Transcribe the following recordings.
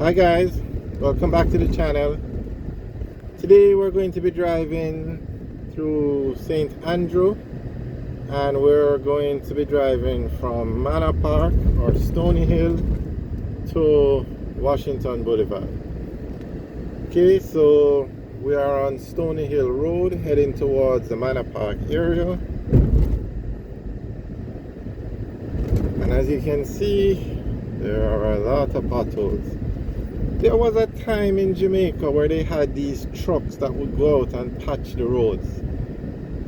Hi guys, welcome back to the channel. Today we're going to be driving through St Andrew, and we're going to be driving from Manor Park or Stony Hill to Washington Boulevard. Okay, so we are on Stony Hill Road heading towards the Manor Park area, and as you can see there are a lot of potholes. There was a time in Jamaica where they had these trucks that would go out and patch the roads.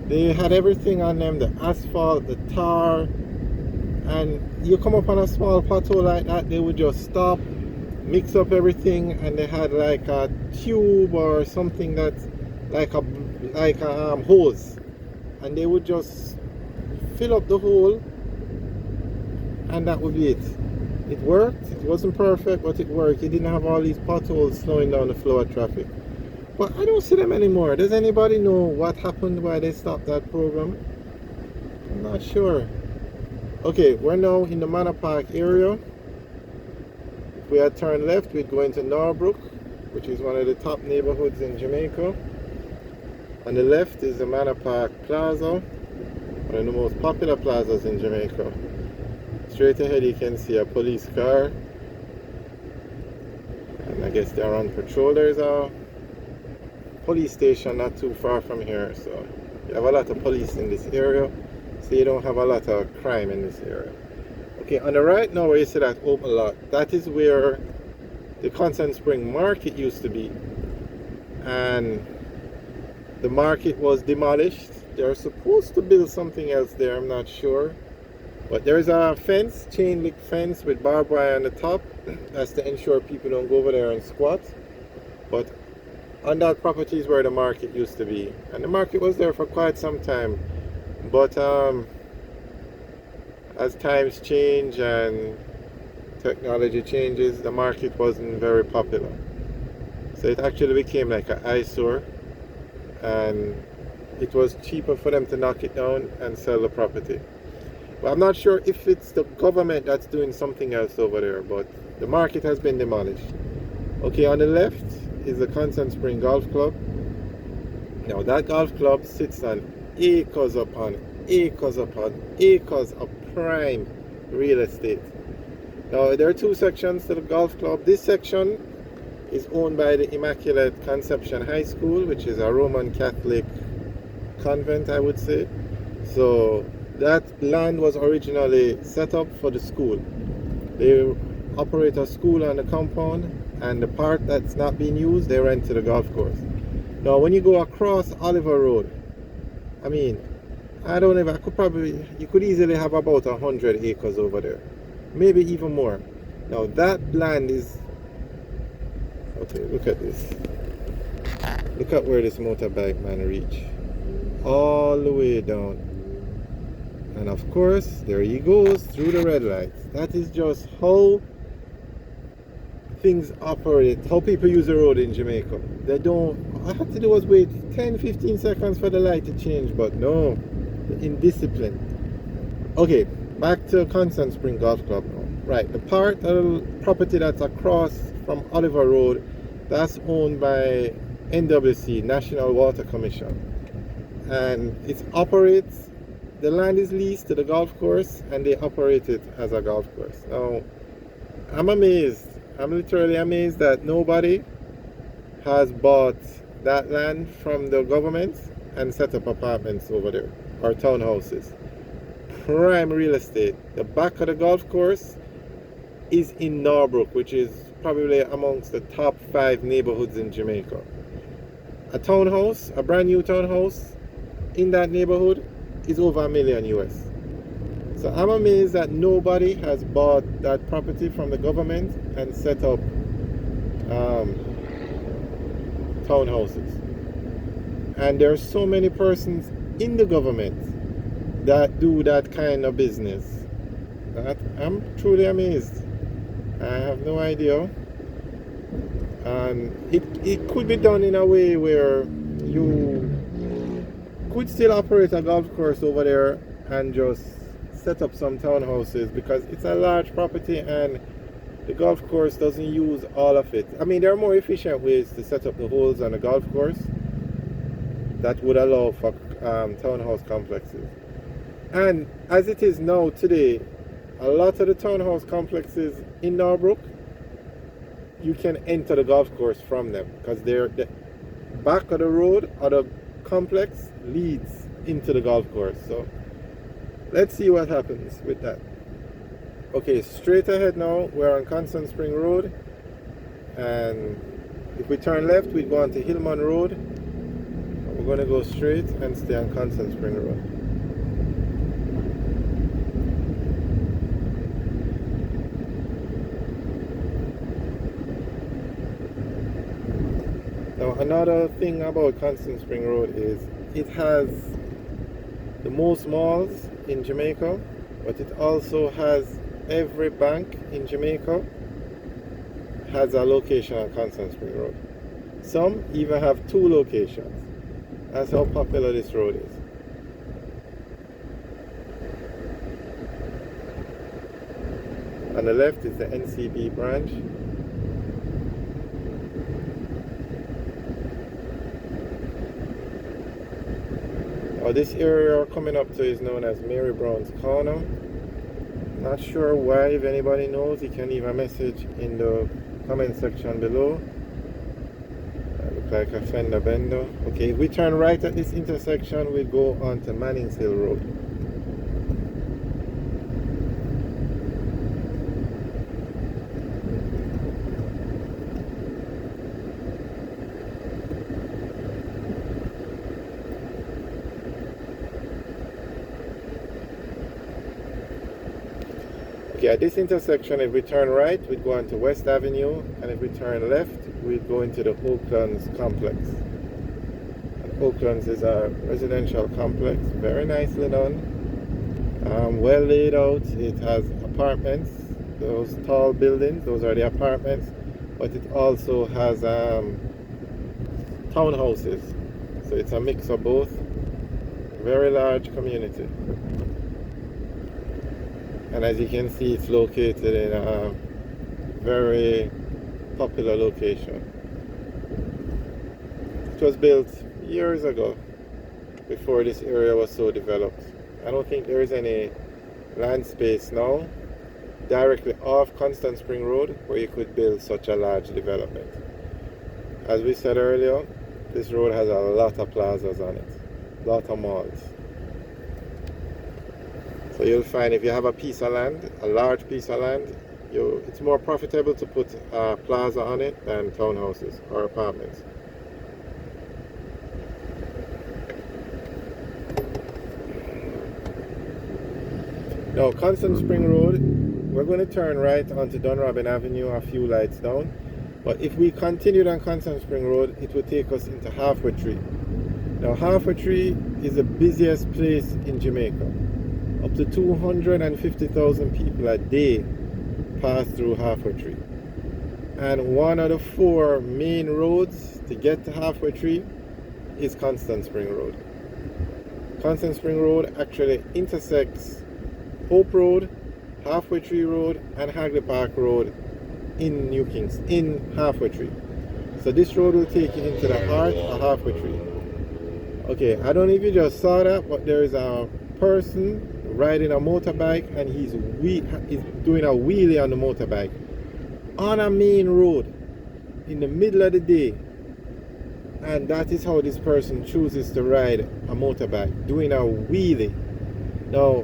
They had everything on them, the asphalt, the tar, and you come up on a small pothole like that, they would just stop, mix up everything, and they had like a tube or something that's like a hose, and they would just fill up the hole, and that would be it. It worked. It wasn't perfect, but it worked. It didn't have all these potholes slowing down the flow of traffic. But I don't see them anymore. Does anybody know what happened, why they stopped that program? I'm not sure. Okay, we're now in the Manor Park area. If we had turned left, we'd go into Norbrook, which is one of the top neighborhoods in Jamaica. On the left is the Manor Park Plaza, one of the most popular plazas in Jamaica. Straight ahead you can see a police car, and I guess they're on patrol. There's a police station not too far from here, so you have a lot of police in this area, so you don't have a lot of crime in this area. Okay, on the right now where you see that open lot, that is where the Constant Spring Market used to be, and the market was demolished. They're supposed to build something else there, I'm not sure. But there's a fence, chain link fence with barbed wire on the top. That's to ensure people don't go over there and squat. But on that property is where the market used to be. And the market was there for quite some time. But as times change and technology changes, the market wasn't very popular. So it actually became like an eyesore. And it was cheaper for them to knock it down and sell the property. Well, I'm not sure if it's the government that's doing something else over there, but the market has been demolished. Okay, on the left is the Constant Spring Golf Club. Now that golf club sits on acres upon acres upon acres of prime real estate. Now there are two sections to the golf club. This section is owned by the Immaculate Conception High School, which is a Roman Catholic convent, I would say. So that land was originally set up for the school. They operate a school on the compound, and the part that's not being used, they rent to the golf course. Now, when you go across Oliver Road, I mean, I don't know, you could easily have about 100 acres over there, maybe even more. Now, that land is, okay, look at this. Look at where this motorbike man reached. All the way down. And of course, there he goes through the red lights. That is just how things operate, how people use the road in Jamaica. They don't, all I had to do was wait 10-15 seconds for the light to change, but no, indiscipline. Okay, back to Constant Spring Golf Club now. Right, the part of the property that's across from Oliver Road, that's owned by NWC, National Water Commission. And it operates, the land is leased to the golf course, and they operate it as a golf course. Now, I'm amazed. I'm literally amazed that nobody has bought that land from the government and set up apartments over there, or townhouses. Prime real estate. The back of the golf course is in Norbrook, which is probably amongst the top 5 neighborhoods in Jamaica. A townhouse, a brand new townhouse in that neighborhood is over $1 million US. So I'm amazed that nobody has bought that property from the government and set up townhouses. And there are so many persons in the government that do that kind of business that I'm truly amazed. I have no idea. And it could be done in a way where you could still operate a golf course over there and just set up some townhouses, because it's a large property and The golf course doesn't use all of it. I mean, there are more efficient ways to set up the holes on a golf course that would allow for townhouse complexes. And as it is now today, a lot of the townhouse complexes in Norbrook, you can enter the golf course from them because they're the back of the road or the complex leads into the golf course. So let's see what happens with that. Okay, straight ahead now, we're on Constant Spring Road, and if we turn left, we go on to Hillman Road. We're going to go straight and stay on Constant Spring Road. Now, another thing about Constant Spring Road is it has the most malls in Jamaica, but it also has every bank in Jamaica has a location on Constant Spring Road. Some even have 2 locations. That's how popular this road is. On the left is the NCB branch. Now this area we're coming up to is known as Mary Brown's Corner. Not sure why. If anybody knows, you can leave a message in the comment section below. Look like a fender bender. Okay, if we turn right at this intersection, we go on to Mannings Hill Road. Okay, at this intersection, if we turn right, we'd go on to West Avenue, and if we turn left, we'd go into the Oaklands complex. And Oaklands is a residential complex, very nicely done, well laid out. It has apartments, those tall buildings, those are the apartments, but it also has townhouses, so it's a mix of both. Very large community. And as you can see, it's located in a very popular location. It was built years ago, before this area was so developed. I don't think there is any land space now directly off Constant Spring Road where you could build such a large development. As we said earlier, this road has a lot of plazas on it, a lot of malls. So you'll find if you have a piece of land, a large piece of land, it's more profitable to put a plaza on it than townhouses or apartments. Now, Constant Spring Road, we're going to turn right onto Dunrobin Avenue a few lights down. But if we continued on Constant Spring Road, it would take us into Halfway Tree. Now, Halfway Tree is the busiest place in Jamaica. Up to 250,000 people a day pass through Halfway Tree. And one of the 4 main roads to get to Halfway Tree is Constant Spring Road. Constant Spring Road actually intersects Hope Road, Halfway Tree Road, and Hagley Park Road in New Kings, in Halfway Tree. So this road will take you into the heart of Halfway Tree. Okay, I don't know if you just saw that, but there is a person riding a motorbike, and he's doing a wheelie on the motorbike on a main road in the middle of the day. And that is how this person chooses to ride a motorbike, doing a wheelie. Now,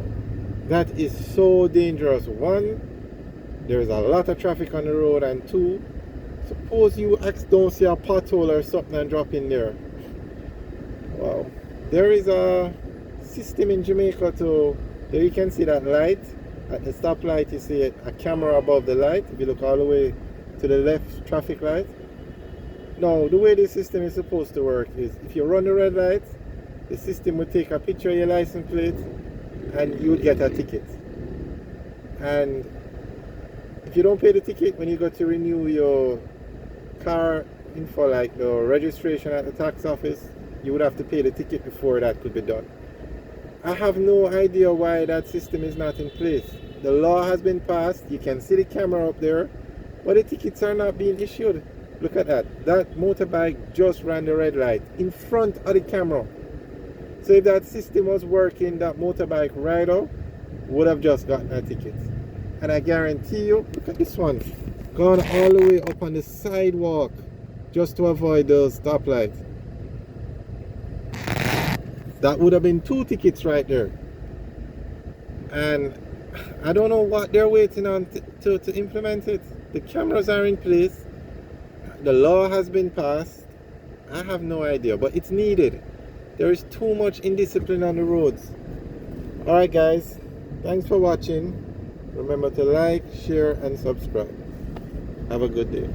that is so dangerous. 1, there's a lot of traffic on the road, and 2, suppose you don't see a pothole or something and drop in there. Wow. There is a system in Jamaica to, there you can see that light. At the stoplight, you see a camera above the light. If you look all the way to the left traffic light. Now, the way this system is supposed to work is if you run the red light, the system will take a picture of your license plate and you would get a ticket. And if you don't pay the ticket when you go to renew your car info, like the registration at the tax office, you would have to pay the ticket before that could be done. I have no idea why that system is not in place. The law has been passed. You can see the camera up there. but the tickets are not being issued. Look at that. That motorbike just ran the red light in front of the camera. So if that system was working, that motorbike rider would have just gotten a ticket. And I guarantee you, look at this one, gone all the way up on the sidewalk just to avoid those stoplights. That would have been 2 tickets right there. And I don't know what they're waiting on to implement it. The cameras are in place. The law has been passed. I have no idea, but it's needed. There is too much indiscipline on the roads. Alright guys, thanks for watching. Remember to like, share and subscribe. Have a good day.